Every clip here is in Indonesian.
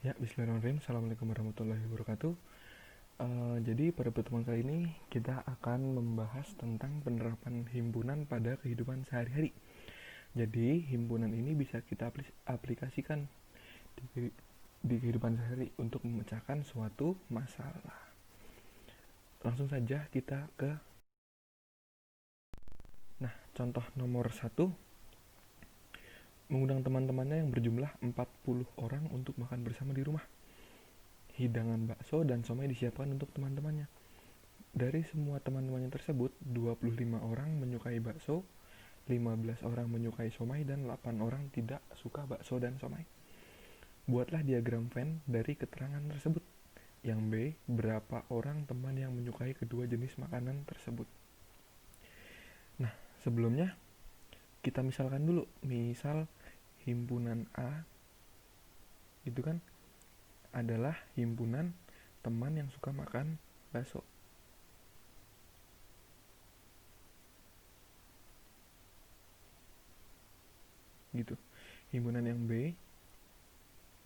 Ya, bismillahirrahmanirrahim. Assalamualaikum warahmatullahi wabarakatuh. Jadi pada pertemuan kali ini kita akan membahas tentang penerapan himpunan pada kehidupan sehari-hari. Jadi himpunan ini bisa kita aplikasikan di kehidupan sehari untuk memecahkan suatu masalah. Langsung saja kita ke contoh nomor 1. Mengundang teman-temannya yang berjumlah 40 orang untuk makan bersama di rumah. Hidangan bakso dan somai disiapkan untuk teman-temannya. Dari semua teman-temannya tersebut, 25 orang menyukai bakso, 15 orang menyukai somai, dan 8 orang tidak suka bakso dan somai. Buatlah diagram Venn dari keterangan tersebut. Yang B, berapa orang teman yang menyukai kedua jenis makanan tersebut. Nah, sebelumnya kita misalkan dulu. Misal himpunan A gitu kan adalah himpunan teman yang suka makan bakso. Gitu. Himpunan yang B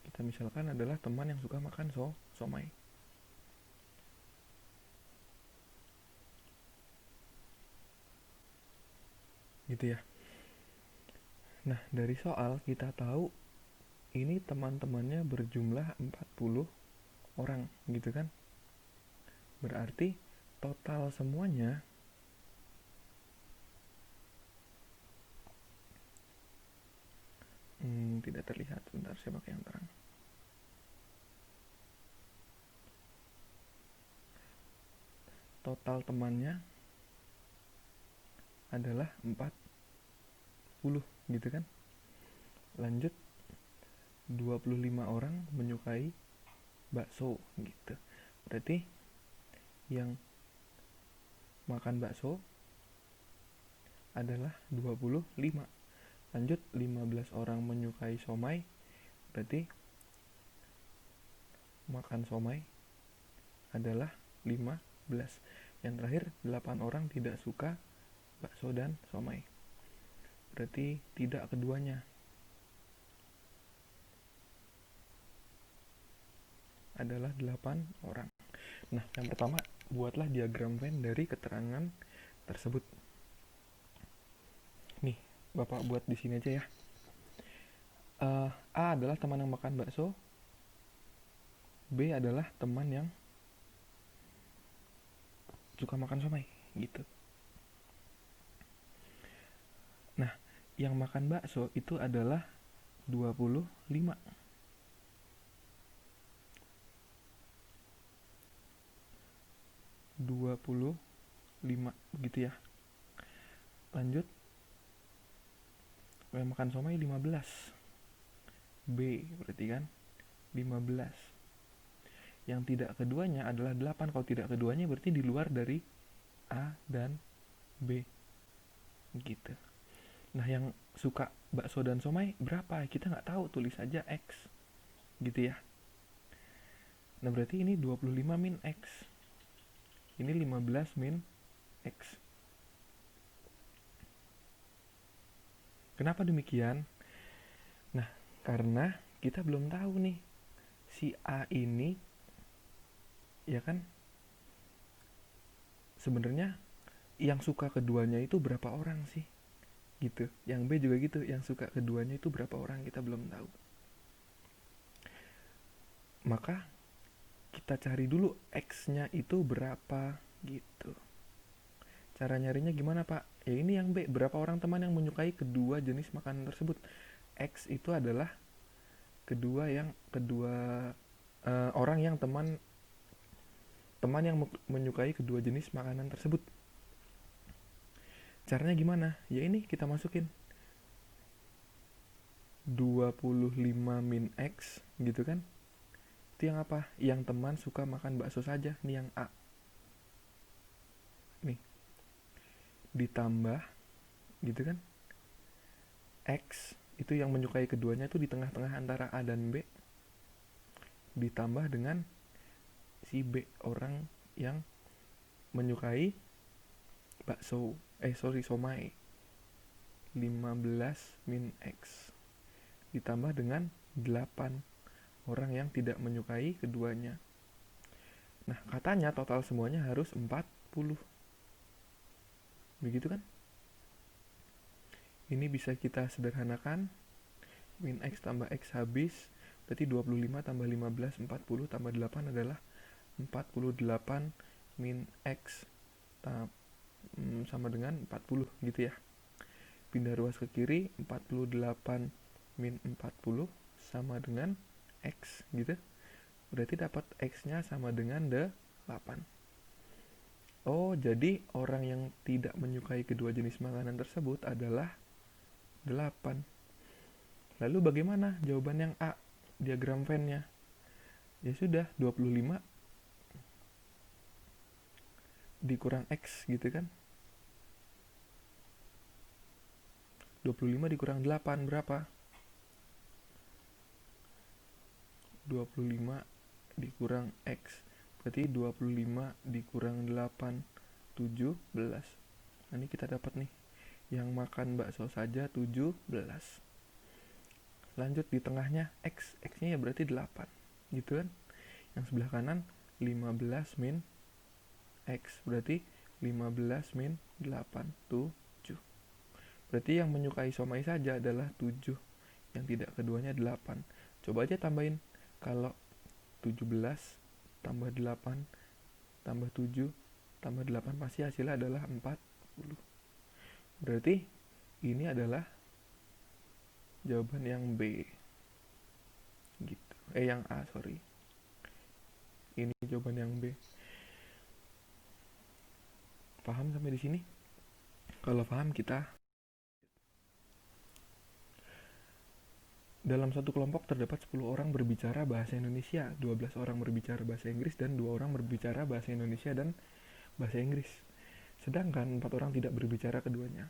kita misalkan adalah teman yang suka makan somai. Gitu ya. Nah, dari soal kita tahu ini teman-temannya berjumlah 40 orang, gitu kan? Berarti total semuanya tidak terlihat. Sebentar, saya pakai yang terang. Total temannya adalah 40, gitu kan? Lanjut, 25 orang menyukai bakso, gitu. Berarti yang makan bakso adalah 25. Lanjut, 15 orang menyukai somai, berarti makan somai adalah 15. Yang terakhir, 8 orang tidak suka bakso dan somai, berarti tidak keduanya. Adalah 8 orang. Nah, yang pertama, buatlah diagram Venn dari keterangan tersebut. Nih, Bapak buat di sini aja ya. A adalah teman yang makan bakso, B adalah teman yang suka makan somai, gitu. Nah, yang makan bakso itu adalah 25. Begitu ya. Lanjut, yang makan somai 15. B berarti kan 15. Yang tidak keduanya adalah 8. Kalau tidak keduanya berarti di luar dari A dan B, gitu. Nah, yang suka bakso dan somai berapa? Kita nggak tahu, tulis aja X, gitu ya. Nah, berarti ini 25 min X. Ini 15 min X. Kenapa demikian? Nah, karena kita belum tahu nih si A ini, ya kan, sebenarnya yang suka keduanya itu berapa orang sih, gitu. Yang B juga gitu, yang suka keduanya itu berapa orang, kita belum tahu. Maka kita cari dulu X-nya itu berapa, gitu. Cara nyarinya gimana, Pak? Ya ini yang B, berapa orang teman yang menyukai kedua jenis makanan tersebut. X itu adalah kedua orang yang teman yang menyukai kedua jenis makanan tersebut. Caranya gimana? Ya ini kita masukin 25 min X, gitu kan. Itu yang apa? Yang teman suka makan bakso saja, nih yang A. Nih. Ditambah, gitu kan. X itu yang menyukai keduanya itu di tengah-tengah antara A dan B. Ditambah dengan si B, orang yang menyukai somai. 15 min X ditambah dengan 8 orang yang tidak menyukai keduanya. Nah, katanya total semuanya harus 40. Begitu kan? Ini bisa kita sederhanakan. Min X tambah X habis, berarti 25 tambah 15, 40 tambah 8 adalah 48 min X sama dengan 40 gitu ya. Pindah ruas ke kiri, 48 min 40 sama dengan X gitu. Berarti dapat X-nya sama dengan 8. Oh, jadi orang yang tidak menyukai kedua jenis makanan tersebut adalah 8. Lalu bagaimana jawaban yang A, diagram Venn-nya? Ya sudah, 25 dikurang X gitu kan. 25 dikurang 8 berapa? 25 dikurang X. Berarti 25 dikurang 8, 17. Nah, ini kita dapat nih. Yang makan bakso saja 17. Lanjut di tengahnya X. X-nya ya berarti 8. Gitu kan? Yang sebelah kanan 15 min X. Berarti 15 min 8, 7. Berarti yang menyukai somai saja adalah 7. Yang tidak keduanya 8. Coba aja tambahin. Kalau 17 tambah 8 tambah 7 tambah 8 pasti hasilnya adalah 40. Berarti ini adalah jawaban yang B. Gitu. Yang A, sorry. Ini jawaban yang B. Paham sampai di sini? Kalau paham kita. Dalam satu kelompok terdapat 10 orang berbicara bahasa Indonesia, 12 orang berbicara bahasa Inggris, dan 2 orang berbicara bahasa Indonesia dan bahasa Inggris. Sedangkan 4 orang tidak berbicara keduanya.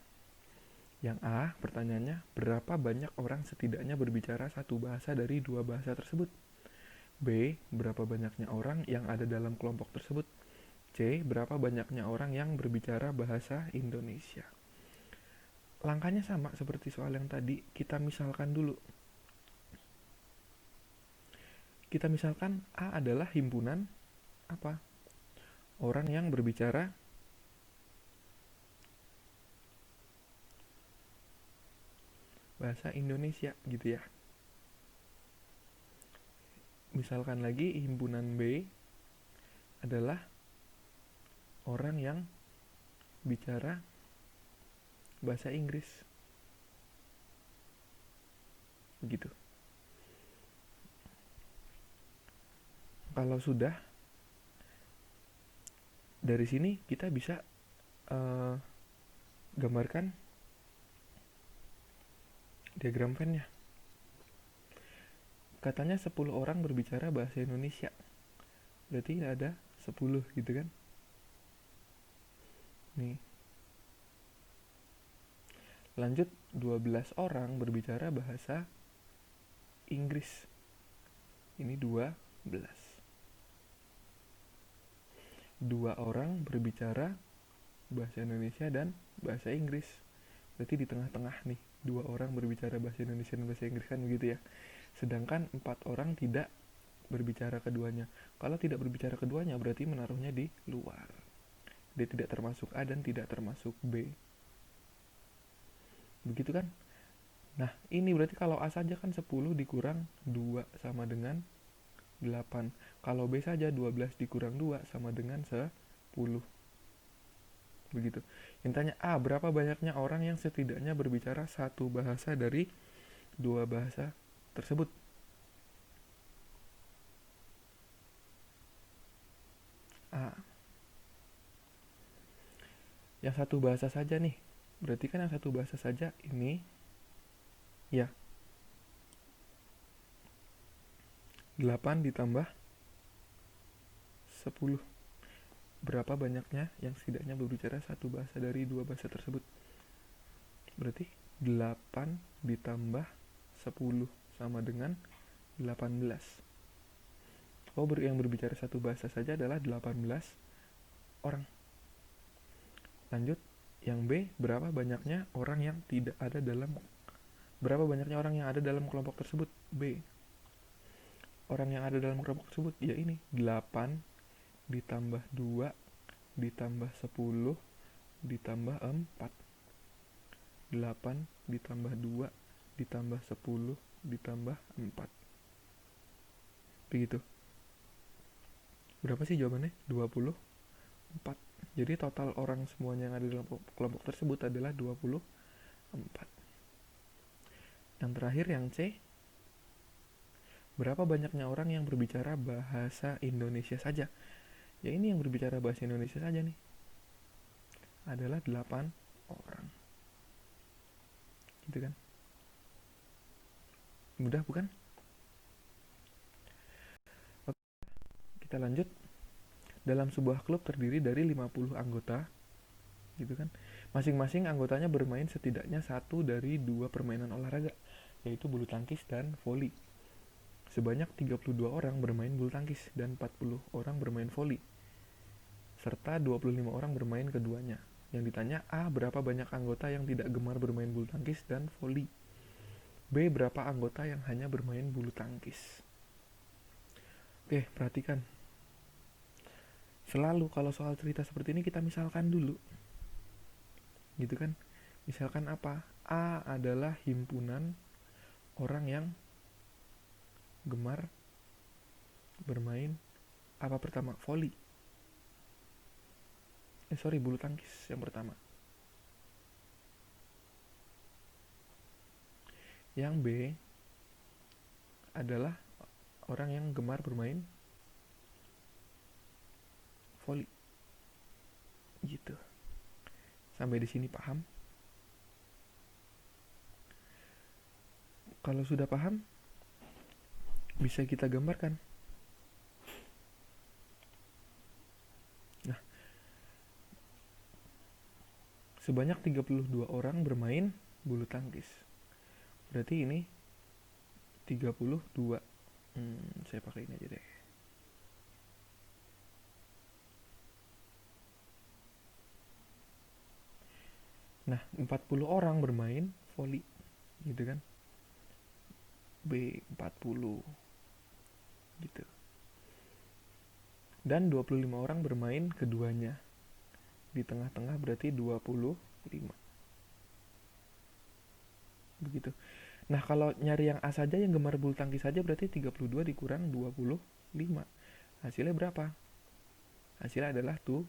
Yang A, pertanyaannya, berapa banyak orang setidaknya berbicara satu bahasa dari 2 bahasa tersebut? B, berapa banyaknya orang yang ada dalam kelompok tersebut? C, berapa banyaknya orang yang berbicara bahasa Indonesia? Langkahnya sama seperti soal yang tadi, kita misalkan dulu. Kita misalkan A adalah himpunan apa? Orang yang berbicara bahasa Indonesia gitu ya. Misalkan lagi himpunan B adalah orang yang bicara bahasa Inggris. Begitu. Kalau sudah, dari sini kita bisa gambarkan diagram Venn-nya. Katanya 10 orang berbicara bahasa Indonesia. Berarti ada 10 gitu kan. Nih. Lanjut 12 orang berbicara bahasa Inggris. Ini 12. 2 orang berbicara bahasa Indonesia dan bahasa Inggris. Berarti di tengah-tengah nih, 2 orang berbicara bahasa Indonesia dan bahasa Inggris kan begitu ya. Sedangkan 4 orang tidak berbicara keduanya. Kalau tidak berbicara keduanya berarti menaruhnya di luar. Dia tidak termasuk A dan tidak termasuk B. Begitu kan? Nah, ini berarti kalau A saja kan 10 dikurang 2 sama dengan 8. Kalau B saja 12 dikurang 2 sama dengan 10. Begitu. Yang tanya A, berapa banyaknya orang yang setidaknya berbicara satu bahasa dari 2 bahasa tersebut? A. Yang satu bahasa saja nih. Berarti kan yang satu bahasa saja ini ya 8 ditambah 10. Berapa banyaknya yang setidaknya berbicara satu bahasa dari 2 bahasa tersebut? Berarti 8 ditambah 10 sama dengan 18. Oh, yang berbicara satu bahasa saja adalah 18 orang. Lanjut, yang B, berapa banyaknya orang yang ada dalam kelompok tersebut? B. orang yang ada dalam kelompok tersebut? Ya ini, 8 ditambah 2 ditambah 10 ditambah 4. 8 ditambah 2 ditambah 10 ditambah 4. Begitu. Berapa sih jawabannya? 24. Jadi total orang semuanya yang ada dalam kelompok tersebut adalah 24. Yang terakhir yang C. Berapa banyaknya orang yang berbicara bahasa Indonesia saja? Ya ini yang berbicara bahasa Indonesia saja nih. Adalah 8 orang. Gitu kan? Mudah bukan? Oke, kita lanjut. Dalam sebuah klub terdiri dari 50 anggota, gitu kan? Masing-masing anggotanya bermain setidaknya 1 dari 2 permainan olahraga, yaitu bulu tangkis dan voli. Sebanyak 32 orang bermain bulu tangkis dan 40 orang bermain voli, serta 25 orang bermain keduanya. Yang ditanya, A. Berapa banyak anggota yang tidak gemar bermain bulu tangkis dan voli? B. Berapa anggota yang hanya bermain bulu tangkis? Oke, perhatikan. Selalu kalau soal cerita seperti ini kita misalkan dulu. Gitu kan? Misalkan apa? A adalah himpunan orang yang gemar bermain apa pertama? Voli. Bulu tangkis yang pertama. Yang B adalah orang yang gemar bermain voli. Gitu. Sampai di sini paham? Kalau sudah paham, bisa kita gambarkan. Nah, sebanyak 32 orang bermain bulu tangkis. Berarti ini 32. Saya pakai ini aja deh. Nah, 40 orang bermain voli. Gitu kan? B 40. Gitu. Dan 25 orang bermain keduanya. Di tengah-tengah berarti 25. Begitu. Nah, kalau nyari yang A saja, yang gemar bulu tangkis saja, berarti 32 dikurang 25. Hasilnya berapa? Hasilnya adalah 7.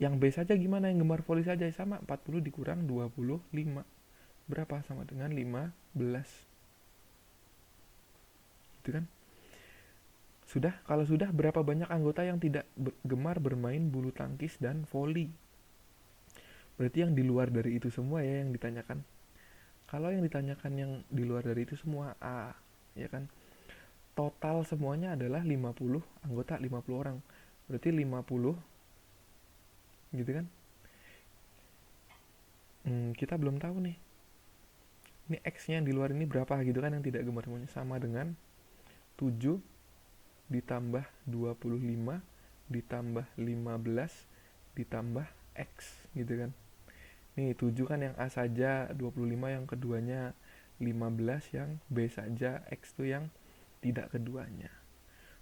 Yang B saja gimana? Yang gemar voli saja sama, 40 dikurang 25. Berapa? Sama dengan 15. Gitu kan? Sudah? Kalau sudah, berapa banyak anggota yang tidak gemar bermain bulu tangkis dan voli? Berarti yang di luar dari itu semua ya yang ditanyakan. Kalau yang ditanyakan yang di luar dari itu semua A, ya kan? Total semuanya adalah 50 anggota, 50 orang. Berarti 50, gitu kan? Kita belum tahu nih. Ini X-nya yang di luar ini berapa gitu kan, yang tidak gemar semuanya. Sama dengan 7 ditambah 25 ditambah 15 ditambah X, gitu kan? Nih 7 kan yang A saja, 25 yang keduanya, 15 yang B saja, X tuh yang tidak keduanya.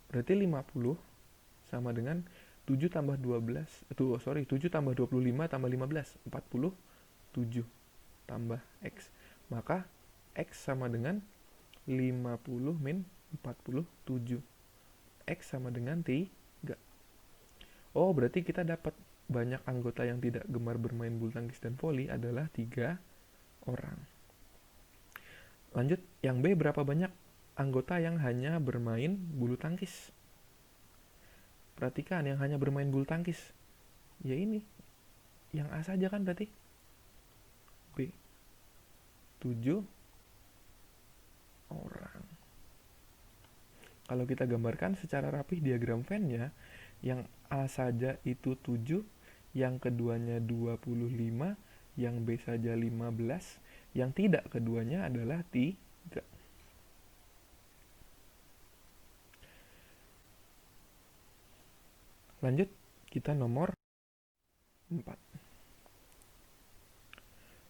Berarti 50 sama dengan 7 tambah 12, 7 tambah 25 tambah 15, 47 tambah X. Maka X sama dengan 50 min 47. X sama dengan 3. Oh, berarti kita dapat banyak anggota yang tidak gemar bermain bulu tangkis dan voli adalah 3 orang. Lanjut, yang B, berapa banyak anggota yang hanya bermain bulu tangkis? Perhatikan, yang hanya bermain bulu tangkis. Ya ini, yang A saja kan berarti. B, 7 orang. Kalau kita gambarkan secara rapih diagram Venn-nya, yang A saja itu 7, yang keduanya 25, yang B saja 15, yang tidak keduanya adalah 3. Lanjut, kita nomor 4.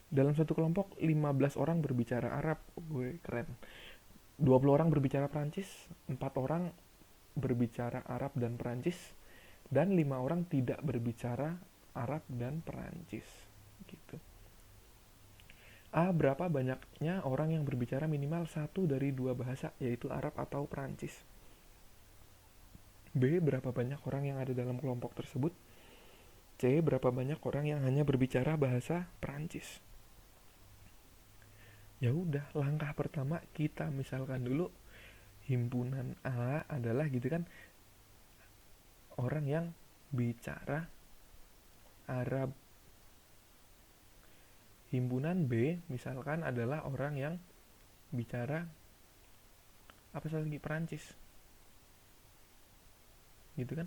Dalam satu kelompok 15 orang berbicara Arab. Keren. 20 orang berbicara Perancis, 4 orang berbicara Arab dan Perancis, dan 5 orang tidak berbicara Arab dan Perancis. Gitu. A. Berapa banyaknya orang yang berbicara minimal satu dari dua bahasa, yaitu Arab atau Perancis? B. Berapa banyak orang yang ada dalam kelompok tersebut? C. Berapa banyak orang yang hanya berbicara bahasa Perancis? Ya udah, langkah pertama kita misalkan dulu himpunan A adalah gitu kan, orang yang bicara Arab. Himpunan B misalkan adalah orang yang bicara apa lagi, Perancis. Gitu kan?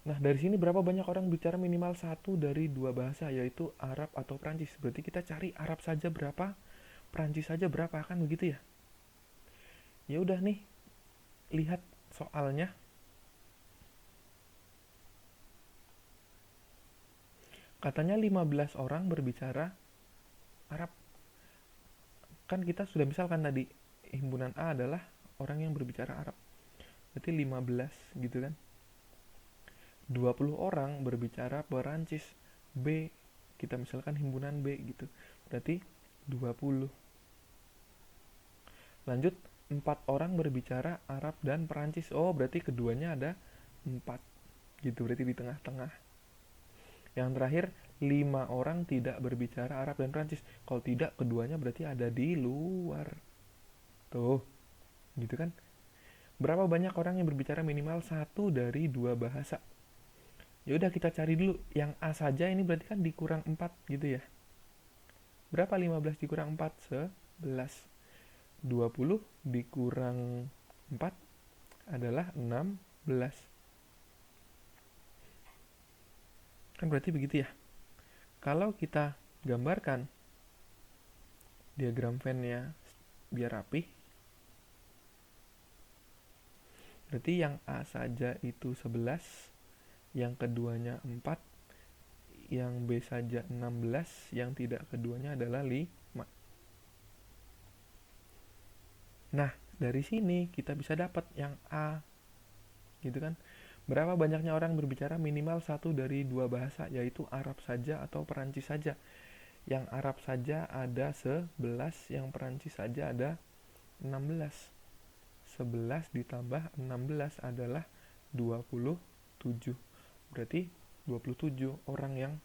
Nah, dari sini berapa banyak orang bicara minimal satu dari dua bahasa, yaitu Arab atau Perancis. Berarti kita cari Arab saja berapa, Perancis saja berapa, kan begitu ya? Ya udah nih, lihat soalnya. Katanya 15 orang berbicara Arab. Kan kita sudah misalkan tadi, himpunan A adalah orang yang berbicara Arab. Berarti 15 gitu kan. 20 orang berbicara Perancis. B, kita misalkan himpunan B gitu. Berarti 20. Lanjut, 4 orang berbicara Arab dan Perancis. Oh, berarti keduanya ada 4. Gitu, berarti di tengah-tengah. Yang terakhir, 5 orang tidak berbicara Arab dan Perancis. Kalau tidak, keduanya berarti ada di luar. Tuh, gitu kan. Berapa banyak orang yang berbicara minimal satu dari dua bahasa? Ya udah, kita cari dulu. Yang A saja ini berarti kan dikurang 4 gitu ya. Berapa 15 dikurang 4? 11. 20 dikurang 4 adalah 16. Kan berarti begitu ya. Kalau kita gambarkan diagram Venn-nya biar rapi, berarti yang A saja itu 11, yang keduanya 4, yang B saja 16, yang tidak keduanya adalah 5. Nah, dari sini kita bisa dapat yang A. Gitu kan? Berapa banyaknya orang berbicara minimal satu dari dua bahasa, yaitu Arab saja atau Perancis saja. Yang Arab saja ada 11, yang Perancis saja ada 16. 11 ditambah 16 adalah 27. Berarti 27 orang yang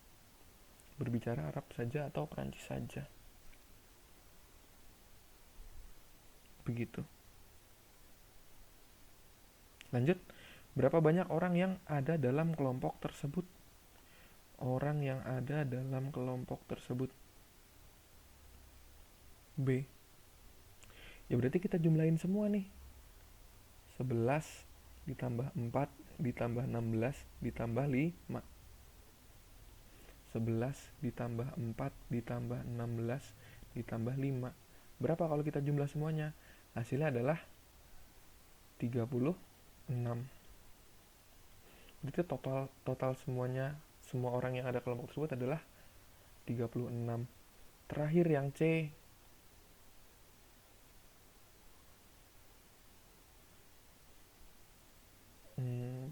berbicara Arab saja atau Perancis saja. Begitu. Lanjut, berapa banyak orang yang ada dalam kelompok tersebut? Orang yang ada dalam kelompok tersebut. B. Ya berarti kita jumlahin semua nih. 11 ditambah 4 ditambah 16 ditambah 5. 11 ditambah 4 ditambah 16 ditambah 5. Berapa kalau kita jumlah semuanya? Hasilnya adalah 36. Berarti total semuanya, semua orang yang ada kelompok tersebut adalah 36. Terakhir yang C.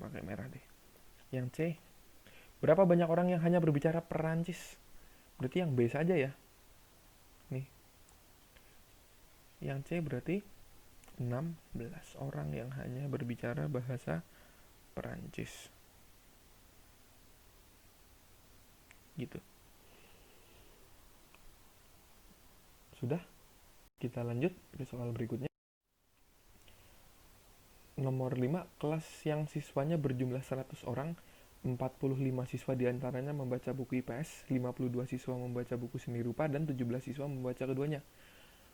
Pakai merah deh. Yang C. Berapa banyak orang yang hanya berbicara Perancis? Berarti yang B saja ya. Nih. Yang C berarti 16 orang yang hanya berbicara bahasa Perancis. Gitu. Sudah? Kita lanjut ke soal berikutnya. Nomor 5, kelas yang siswanya berjumlah 100 orang, 45 siswa diantaranya membaca buku IPS, 52 siswa membaca buku seni rupa, dan 17 siswa membaca keduanya.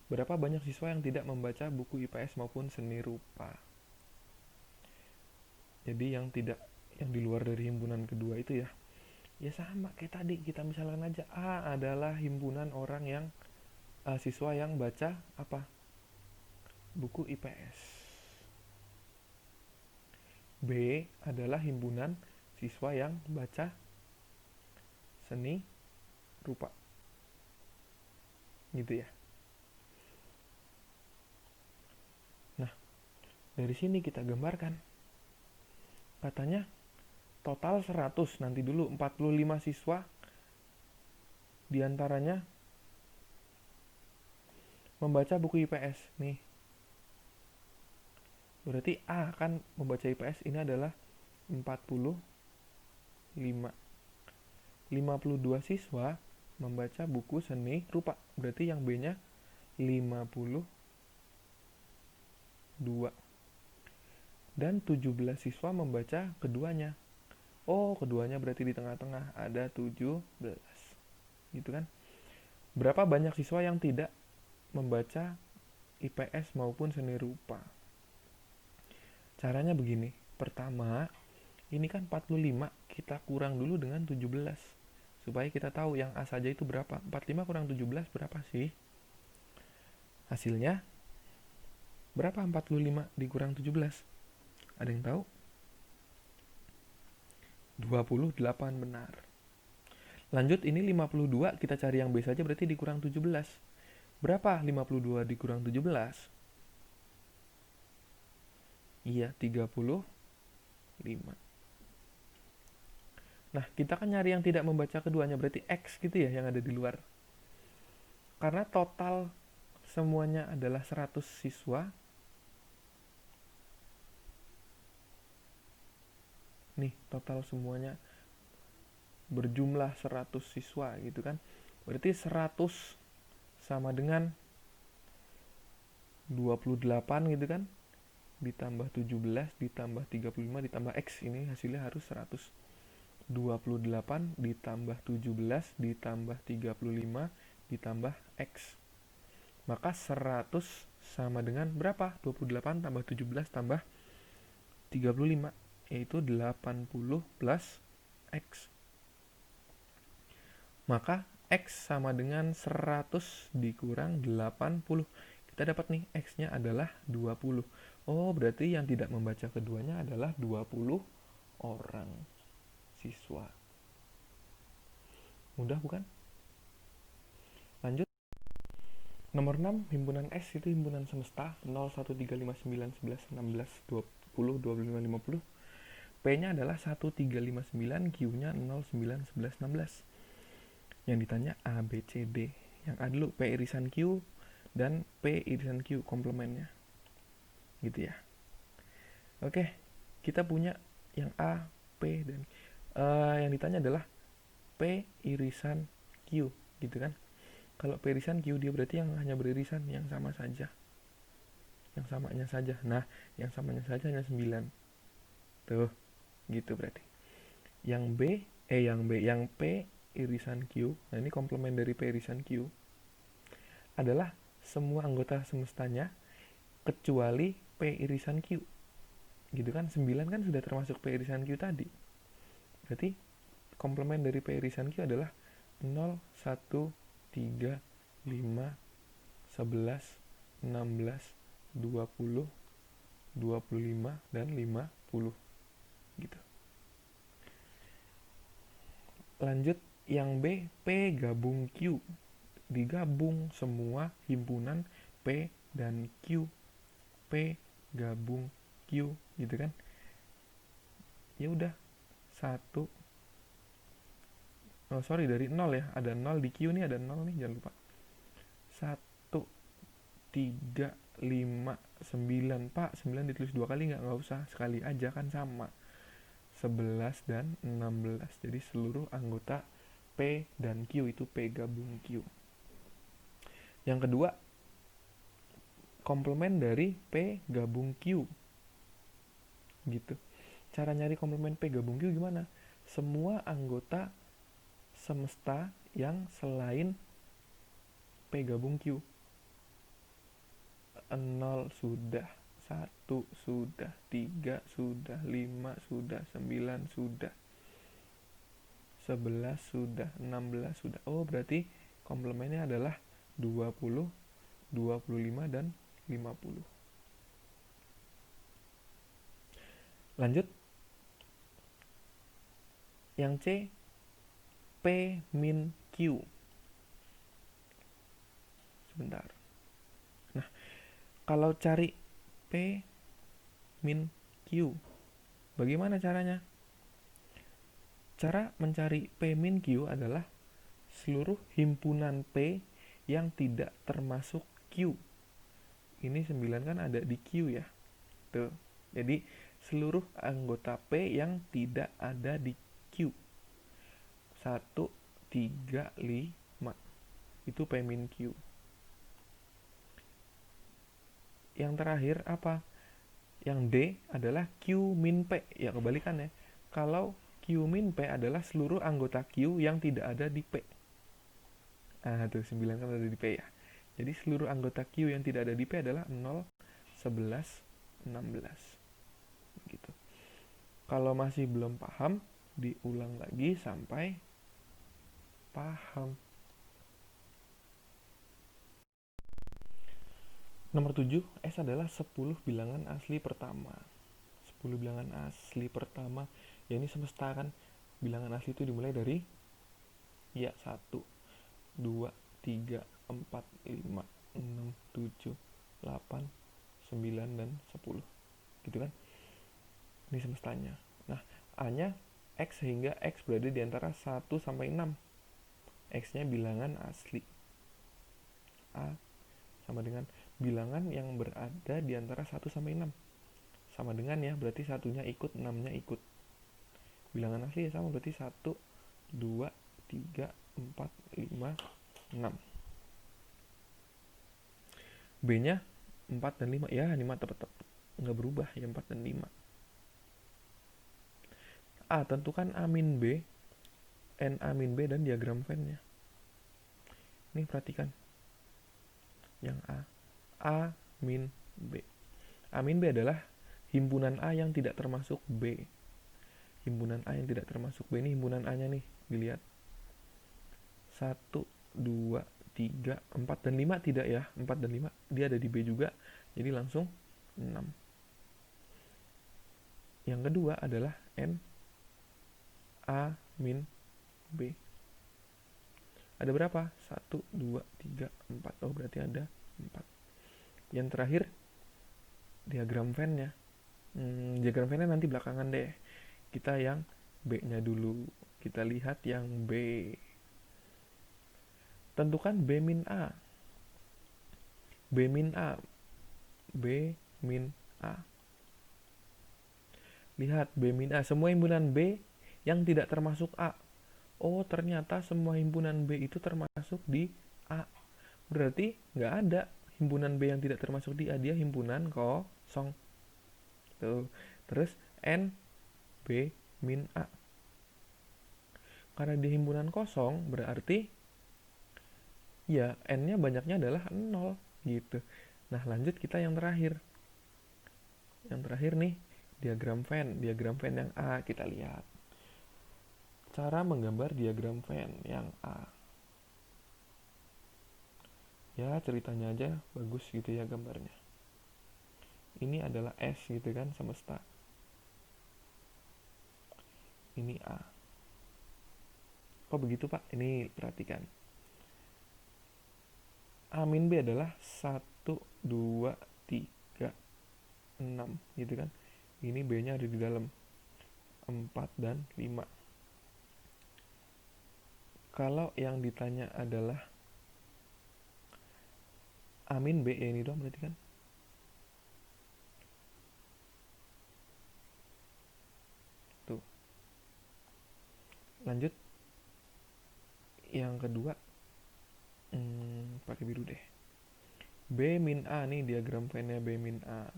Berapa banyak siswa yang tidak membaca buku IPS maupun seni rupa? Jadi yang di luar dari himpunan kedua itu ya. Ya sama kayak tadi, kita misalkan aja A adalah himpunan orang yang siswa yang baca apa? Buku IPS. B adalah himpunan siswa yang baca seni rupa. Gitu ya. Dari sini kita gambarkan. Katanya total 100, nanti dulu 45 siswa diantaranya membaca buku IPS nih. Berarti A akan membaca IPS ini adalah 45. 52 siswa membaca buku seni rupa. Berarti yang B-nya 52. Dan 17 siswa membaca keduanya. Oh, keduanya berarti di tengah-tengah, ada 17. Gitu kan? Berapa banyak siswa yang tidak membaca IPS maupun seni rupa? Caranya begini. Pertama, ini kan 45, kita kurang dulu dengan 17. Supaya kita tahu yang A saja itu berapa. 45 kurang 17 berapa sih? Hasilnya berapa 45 dikurang 17? Ada yang tahu? 28 benar. Lanjut, ini 52, kita cari yang B saja berarti dikurang 17. Berapa 52 dikurang 17? Iya, 35. Nah, kita kan nyari yang tidak membaca keduanya, berarti X gitu ya yang ada di luar. Karena total semuanya adalah 100 siswa. Nih, total semuanya berjumlah 100 siswa gitu kan. Berarti 100 sama dengan 28 gitu kan. Ditambah 17 ditambah 35 ditambah X, ini hasilnya harus 100. 28 ditambah 17 ditambah 35 ditambah X. Maka 100 sama dengan berapa? 28 tambah 17 tambah 35, yaitu 80 plus X. Maka X sama dengan 100 dikurang 80. Kita dapat nih, X-nya adalah 20. Oh, berarti yang tidak membaca keduanya adalah 20 orang siswa. Mudah bukan? Lanjut. Nomor 6, himpunan S itu himpunan semesta 0, 1, 3, 5, 9, 11, 16, 20, 25, 50. P-nya adalah 1, 3, 5, 9, Q-nya 0, 9, 11, 16. Yang ditanya A, B, C, D. Yang A dulu P irisan Q dan P irisan Q komplemennya. Gitu ya. Oke, kita punya yang A, P, dan yang ditanya adalah P irisan Q, gitu kan. Kalau P irisan Q, dia berarti yang hanya beririsan, yang sama saja. Yang samanya saja. Nah, yang samanya saja hanya 9. Tuh, gitu berarti. Yang P irisan Q, nah ini komplement dari P irisan Q, adalah semua anggota semestanya kecuali P irisan Q. Gitu kan, 9 kan sudah termasuk P irisan Q tadi. Berarti komplement dari P irisan Q adalah 0, 1, 3, 5, 11, 16, 20, 25, dan 50. Gitu. Lanjut, yang B, P gabung Q. Digabung semua himpunan P dan Q. P gabung Q, gitu kan. Ya udah, 1. Oh, sorry, dari 0 ya. Ada 0 di Q nih, ada 0 nih, jangan lupa. 1, 3, 5, 9. Pak, 9 ditulis 2 kali nggak usah. Sekali aja kan sama. 11 dan 16. Jadi seluruh anggota P dan Q itu P gabung Q. Yang kedua, komplement dari P gabung Q. Gitu. Cara nyari komplement P gabung Q gimana? Semua anggota semesta yang selain P gabung Q. 0 sudah, 1 sudah, 3 sudah, 5 sudah, 9 sudah, 11 sudah, 16 sudah. Oh, berarti komplemennya adalah 20, 25, dan 50. Lanjut. Yang C, P min Q. Sebentar. Nah, kalau cari P min Q. Bagaimana caranya? Cara mencari P min Q adalah seluruh himpunan P yang tidak termasuk Q. Ini 9 kan ada di Q ya. Tuh. Jadi seluruh anggota P yang tidak ada di Q. 1, 3, 5. Itu P min Q. Yang terakhir apa? Yang D adalah Q min P. Ya kebalikannya. Kalau Q min P adalah seluruh anggota Q yang tidak ada di P. Nah tuh 9 kan ada di P ya. Jadi seluruh anggota Q yang tidak ada di P adalah 0, 11, 16. Gitu. Kalau masih belum paham, diulang lagi sampai paham. Nomor 7, S adalah 10 bilangan asli pertama. 10 bilangan asli pertama, ya ini semesta kan. Bilangan asli itu dimulai dari ya 1, 2, 3, 4, 5, 6, 7, 8, 9, dan 10. Gitu kan? Ini semestanya. Nah, A-nya X sehingga X berada di antara 1 sampai 6. X-nya bilangan asli. A sama dengan bilangan yang berada di antara 1 sampai 6. Sama dengan ya, berarti satunya ikut, 6-nya ikut. Bilangan asli ya sama, berarti 1, 2, 3, 4, 5, 6. B-nya 4 dan 5. Ya, 5 tetap nggak berubah ya, 4 dan 5. A, tentukan A min B, N A min B, dan diagram Venn-nya. Ini perhatikan. Yang A min B. A min B adalah himpunan A yang tidak termasuk B. Himpunan A yang tidak termasuk B, ini himpunan A-nya nih, dilihat. 1, 2, 3, 4, dan 5 tidak ya. 4 dan 5, dia ada di B juga, jadi langsung 6. Yang kedua adalah N A min B. Ada berapa? 1, 2, 3, 4. Oh, berarti ada 4. Yang terakhir, diagram Venn-nya. Diagram Venn-nya nanti belakangan deh. Kita yang B-nya dulu. Kita lihat yang B. Tentukan B min A. B min A. B min A. Lihat, B min A. Semua himpunan B yang tidak termasuk A. Oh, ternyata semua himpunan B itu termasuk di A. Berarti nggak ada himpunan B yang tidak termasuk di A. Dia himpunan kosong. Tuh. Terus N B min A. Karena dia himpunan kosong, berarti ya N-nya banyaknya adalah 0 gitu. Nah, lanjut kita yang terakhir. Yang terakhir nih, diagram Venn. Diagram Venn yang A kita lihat. Cara menggambar diagram Venn yang A. Ya, ceritanya aja bagus gitu ya gambarnya. Ini adalah S gitu kan, semesta. Ini A. Kok begitu Pak? Ini perhatikan. A min B adalah 1, 2, 3, 6 gitu kan. Ini B-nya ada di dalam 4 dan 5. Kalau yang ditanya adalah A min B, ya ini doang berarti kan. Tuh. Lanjut. Yang kedua, pakai biru deh. B min A nih, diagram Venn-nya B min A.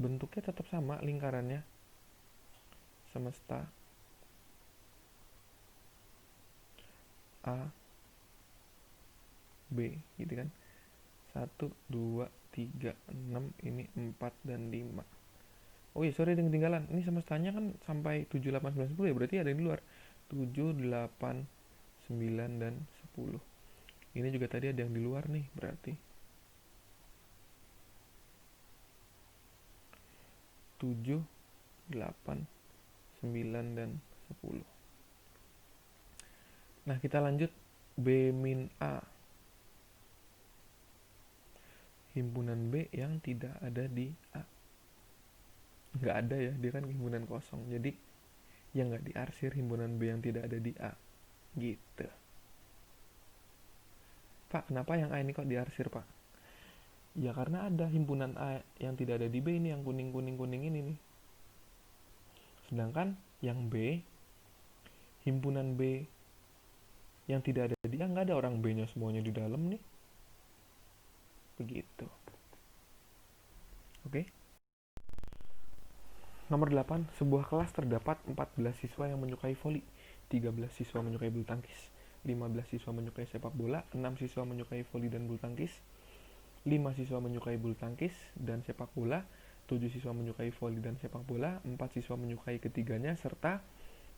Bentuknya tetap sama, lingkarannya. Semesta. A B gitu kan. 1, 2, 3, 6, ini 4 dan 5. Oh iya, sorry ada yang ketinggalan. Ini semestanya kan sampai 7, 8, 9, 10 ya, berarti ada yang di luar. 7, 8, 9, dan 10. Ini juga tadi ada yang di luar nih, berarti 7, 8, 9, dan 10. Nah, kita lanjut B min A. himpunan B yang tidak ada di A. Nggak ada ya, dia kan himpunan kosong, jadi yang nggak diarsir himpunan B yang tidak ada di A gitu. Pak, kenapa yang A ini kok diarsir, Pak? Ya karena ada himpunan A yang tidak ada di B, ini yang kuning ini nih. Sedangkan yang B, himpunan B yang tidak ada di A, nggak ada orang B nya semuanya di dalam nih. Begitu. Oke. Nomor 8, sebuah kelas terdapat 14 siswa yang menyukai voli, 13 siswa menyukai bulu tangkis, 15 siswa menyukai sepak bola, 6 siswa menyukai voli dan bulu tangkis, 5 siswa menyukai bulu tangkis dan sepak bola, 7 siswa menyukai voli dan sepak bola, 4 siswa menyukai ketiganya, serta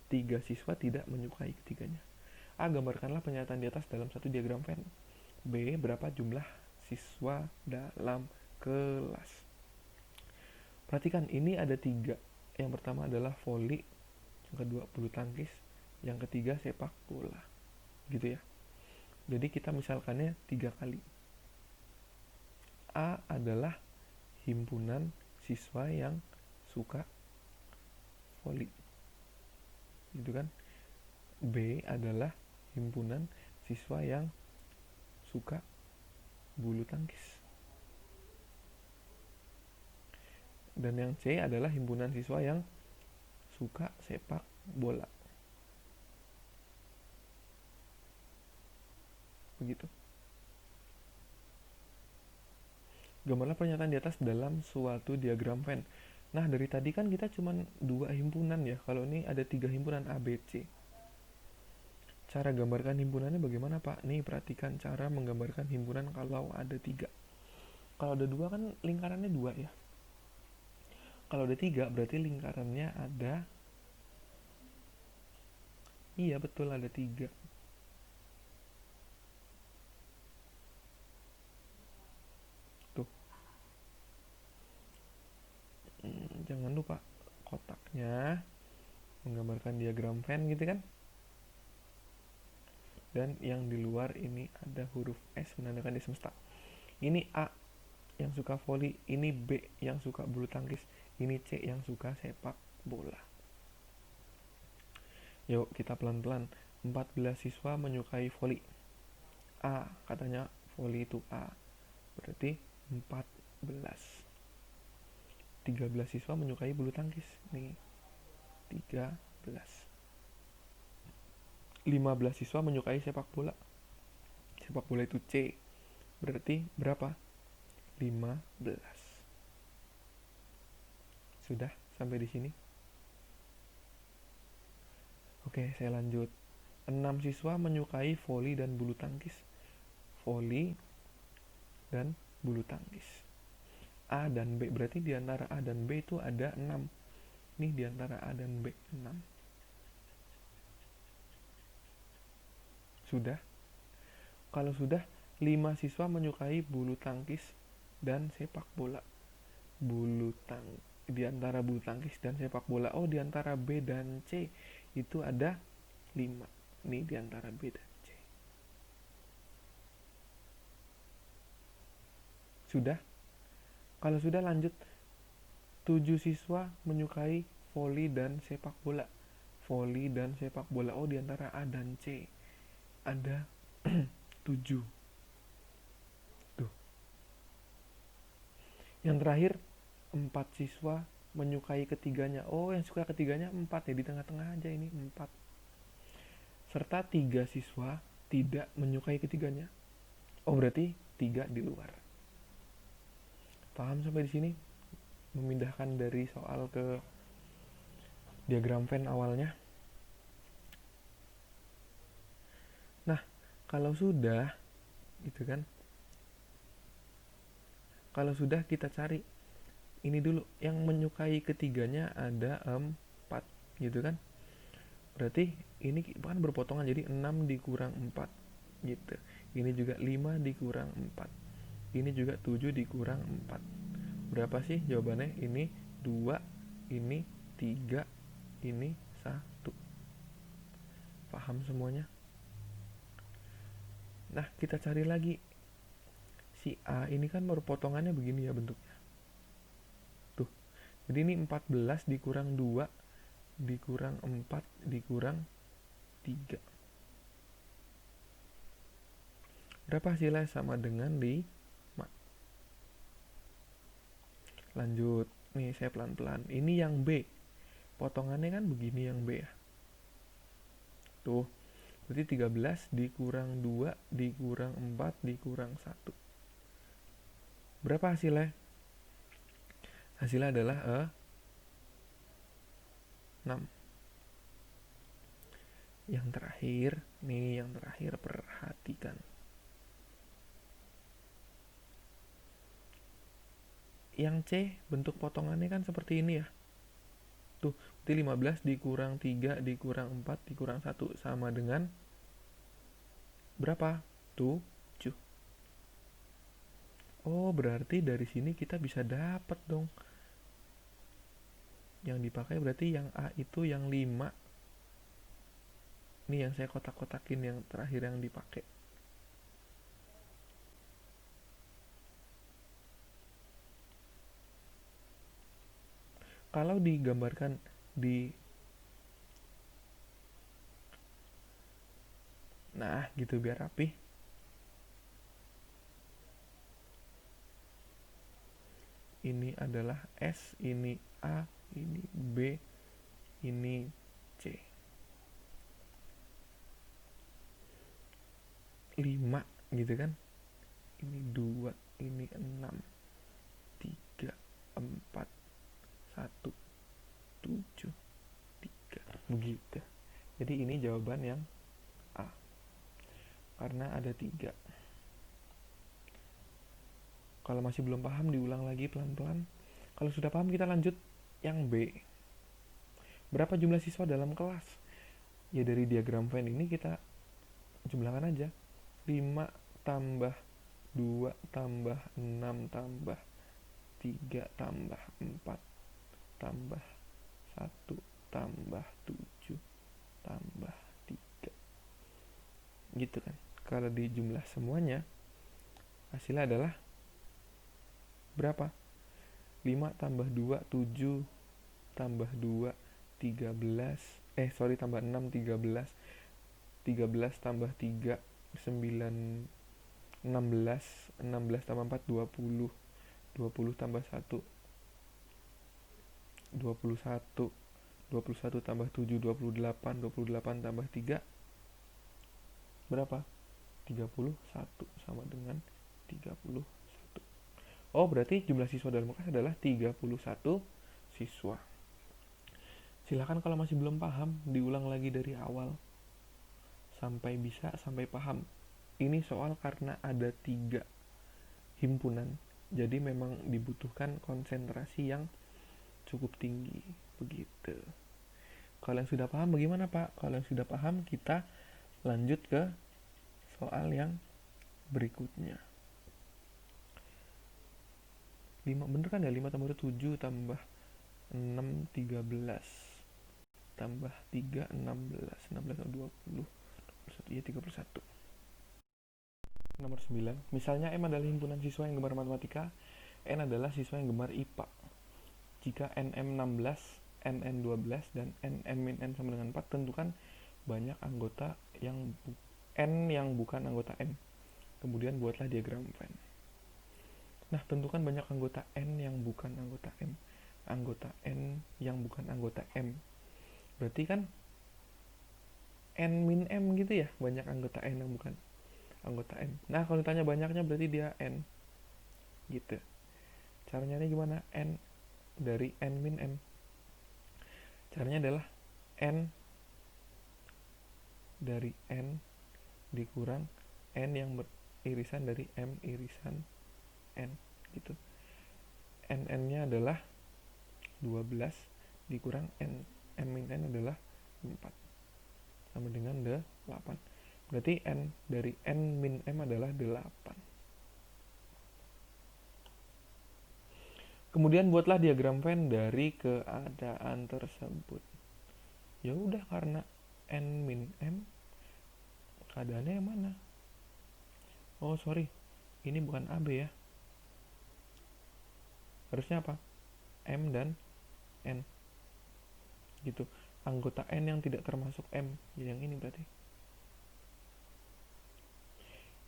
3 siswa tidak menyukai ketiganya. A. Gambarkanlah pernyataan di atas dalam satu diagram Venn. B. Berapa jumlah siswa dalam kelas? Perhatikan, ini ada 3. Yang pertama adalah voli, yang kedua bulu tangkis, yang ketiga sepak bola. Gitu ya. Jadi kita misalkannya 3 kali. A adalah himpunan siswa yang suka voli. Gitu kan? B adalah himpunan siswa yang suka bulu tangkis. Dan yang C adalah himpunan siswa yang suka sepak bola. Begitu. Gambarlah pernyataan di atas dalam suatu diagram Venn. Nah, dari tadi kan kita cuma 2 himpunan ya. Kalau ini ada 3 himpunan A, B, C. Cara gambarkan himpunannya bagaimana, Pak? Nih, perhatikan cara menggambarkan himpunan kalau ada 3. Kalau ada 2 kan lingkarannya 2 ya. Kalau ada 3 berarti lingkarannya ada, iya betul, ada 3. Tuh. Jangan lupa kotaknya menggambarkan diagram Venn gitu kan. Dan yang di luar ini ada huruf S menandakan di semesta. Ini A yang suka voli, ini B yang suka bulu tangkis, ini C yang suka sepak bola. Yuk kita pelan-pelan. 14 siswa menyukai voli. A, katanya voli itu A. Berarti 14. 13 siswa menyukai bulu tangkis. Nih, 13. 15 siswa menyukai sepak bola. Sepak bola itu C. Berarti berapa? 15. Sudah sampai di sini? Oke, saya lanjut. 6 siswa menyukai voli dan bulu tangkis. Voli dan bulu tangkis. A dan B, berarti di antara A dan B itu ada 6. Nih di antara A dan B 6. Sudah? Kalau sudah, 5 siswa menyukai bulu tangkis dan sepak bola. Di antara bulu tangkis dan sepak bola. Oh, di antara B dan C itu ada 5. Nih di antara B dan C. Sudah? Kalau sudah, lanjut. 7 siswa menyukai voli dan sepak bola. Voli dan sepak bola. Oh, di antara A dan C ada 7. Tuh. Yang terakhir, 4 siswa menyukai ketiganya. Oh, yang suka ketiganya 4 ya, di tengah-tengah aja ini 4. Serta 3 siswa tidak menyukai ketiganya. Oh, berarti 3 di luar. Paham sampai di sini? Memindahkan dari soal ke diagram Venn awalnya. Nah, kalau sudah gitu kan, kalau sudah kita cari ini dulu, yang menyukai ketiganya ada 4 gitu kan. Berarti ini kan berpotongan, jadi 6 dikurang 4 gitu. Ini juga 5 dikurang 4. Ini juga 7 dikurang 4. Berapa sih jawabannya? Ini 2, ini 3, ini 1. Paham semuanya? Nah, kita cari lagi si A ini kan potongannya begini ya bentuknya. Tuh. Jadi ini 14 dikurang 2 dikurang 4 dikurang 3. Berapa hasilnya? Sama dengan 5. Lanjut. Nih saya pelan-pelan. Ini yang B. Potongannya kan begini yang B ya. Tuh. Berarti 13 dikurang 2 dikurang 4 dikurang 1. Berapa hasilnya? Hasilnya adalah 6. Yang terakhir, nih yang terakhir perhatikan. Yang C bentuk potongannya kan seperti ini ya. Tuh, berarti 15 dikurang 3 dikurang 4 dikurang 1 sama dengan berapa? 7. Oh, berarti dari sini kita bisa dapat dong. Yang dipakai berarti yang A itu yang 5. Ini yang saya kotak-kotakin yang terakhir yang dipakai. Kalau digambarkan di nah gitu biar rapi. Ini adalah S, ini A, ini B, ini C. 5 gitu kan. Ini 2, ini 6, 3, 4, 1, 7, 3. Begitu. Jadi ini jawaban yang A. Karena ada 3. Kalau masih belum paham diulang lagi pelan-pelan. Kalau sudah paham kita lanjut yang B. Berapa jumlah siswa dalam kelas? Ya dari diagram Venn ini kita jumlahkan aja. 5 tambah 2 tambah 6 tambah 3 tambah 4 tambah 1 tambah 7 tambah 3. Gitu kan. Kalau dijumlah semuanya hasilnya adalah berapa? 5 tambah 2 7 tambah 2 13 tambah 6 13 13 tambah 3 9 16 16 tambah 4 20 20 tambah 1 21 21 tambah 7 28 28 tambah 3 berapa? 31 sama dengan 31. Oh, berarti jumlah siswa dalam kelas adalah 31 siswa. Silakan kalau masih belum paham diulang lagi dari awal sampai bisa, sampai paham. Ini soal karena ada 3 himpunan, jadi memang dibutuhkan konsentrasi yang cukup tinggi. Begitu. Kalau yang sudah paham bagaimana Pak? Kalau yang sudah paham kita lanjut ke soal yang berikutnya. 5 bener kan ya? 5 tambah 7 tambah 6 13 tambah 3 16 16 tambah 20 21 ya 31. Nomor 9. Misalnya M adalah himpunan siswa yang gemar matematika, N adalah siswa yang gemar IPA. Jika NM 16, NN 12 dan NM-N sama dengan 4, tentukan banyak anggota yang N yang bukan anggota M. Kemudian buatlah diagram Venn. Nah, tentukan banyak anggota N yang bukan anggota M. Anggota N yang bukan anggota M. Berarti kan N min M gitu ya, banyak anggota N yang bukan anggota M. Nah, kalau ditanya banyaknya berarti dia N. Gitu. Caranya ini gimana? N dari N min M. Caranya adalah N dari N dikurang N yang beririsan dari M irisan N gitu. N-nya adalah 12 dikurang N M min N adalah 4 sama dengan 8. Berarti N dari N min M adalah 8. Kemudian buatlah diagram Venn dari keadaan tersebut. Ya udah, karena N min M keadaannya yang mana? Oh sorry, ini bukan AB ya. Harusnya apa? M dan N. Gitu. Anggota N yang tidak termasuk M. Jadi yang ini berarti.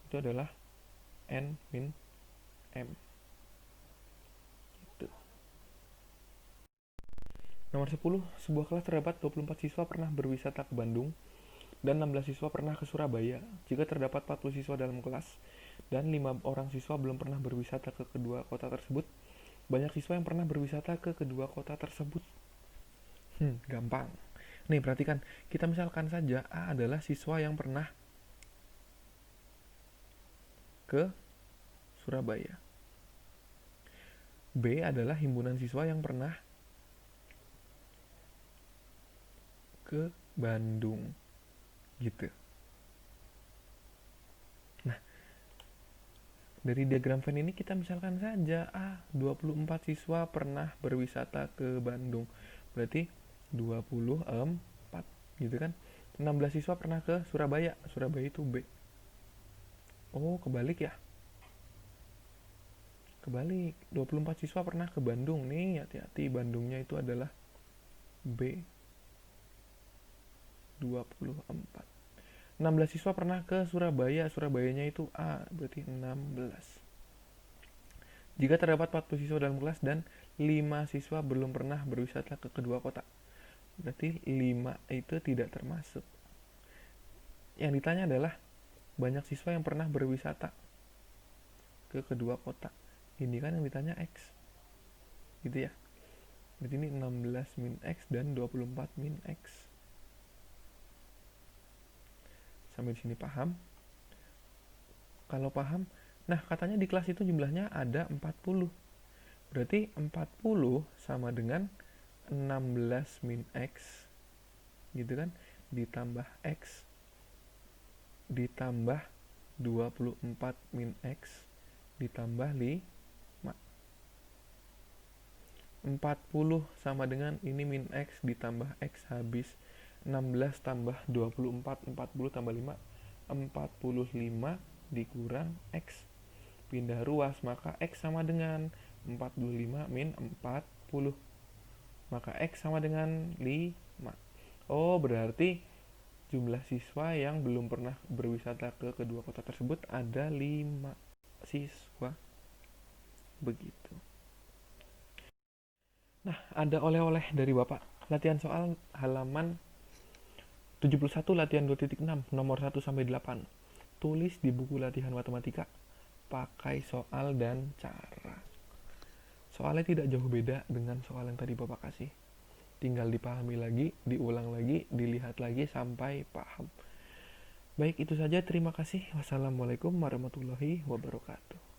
Itu adalah N min M. Gitu. Nomor 10, sebuah kelas terdapat 24 siswa pernah berwisata ke Bandung dan 16 siswa pernah ke Surabaya. Jika terdapat 40 siswa dalam kelas dan 5 orang siswa belum pernah berwisata ke kedua kota tersebut, banyak siswa yang pernah berwisata ke kedua kota tersebut. Gampang. Nih, perhatikan. Kita misalkan saja A adalah siswa yang pernah ke Surabaya. B adalah himpunan siswa yang pernah ke Bandung. Gitu. Nah, dari diagram Venn ini kita misalkan saja 24 siswa pernah berwisata ke Bandung. Berarti 24 gitu kan. 16 siswa pernah ke Surabaya. Surabaya itu B. Oh, kebalik ya. Kebalik. 24 siswa pernah ke Bandung. Nih, hati-hati. Bandungnya itu adalah B. 24. 16 siswa pernah ke Surabaya. Surabayanya itu A. Berarti 16. Jika terdapat 40 siswa dalam kelas dan 5 siswa belum pernah berwisata ke kedua kota. Berarti 5 itu tidak termasuk. Yang ditanya adalah banyak siswa yang pernah berwisata ke kedua kota. Ini kan yang ditanya X. Gitu ya. Berarti ini 16 min X dan 24 min X. Sampai di sini paham? Kalau paham, nah katanya di kelas itu jumlahnya ada 40. Berarti 40 sama dengan 16 min X. Gitu kan? Ditambah X. Ditambah 24 min X. Ditambah 5. 40 sama dengan ini min X ditambah X habis. 16 tambah 24, 40 tambah 5, 45 dikurang X. Pindah ruas, maka X sama dengan 45 min 40. Maka X sama dengan 5. Oh, berarti jumlah siswa yang belum pernah berwisata ke kedua kota tersebut ada 5 siswa. Begitu. Nah, ada oleh-oleh dari Bapak. Latihan soal halaman 71 latihan 2.6 nomor 1 sampai 8. Tulis di buku latihan matematika pakai soal dan cara. Soalnya tidak jauh beda dengan soal yang tadi Bapak kasih. Tinggal dipahami lagi, diulang lagi, dilihat lagi sampai paham. Baik, itu saja. Terima kasih. Wassalamualaikum warahmatullahi wabarakatuh.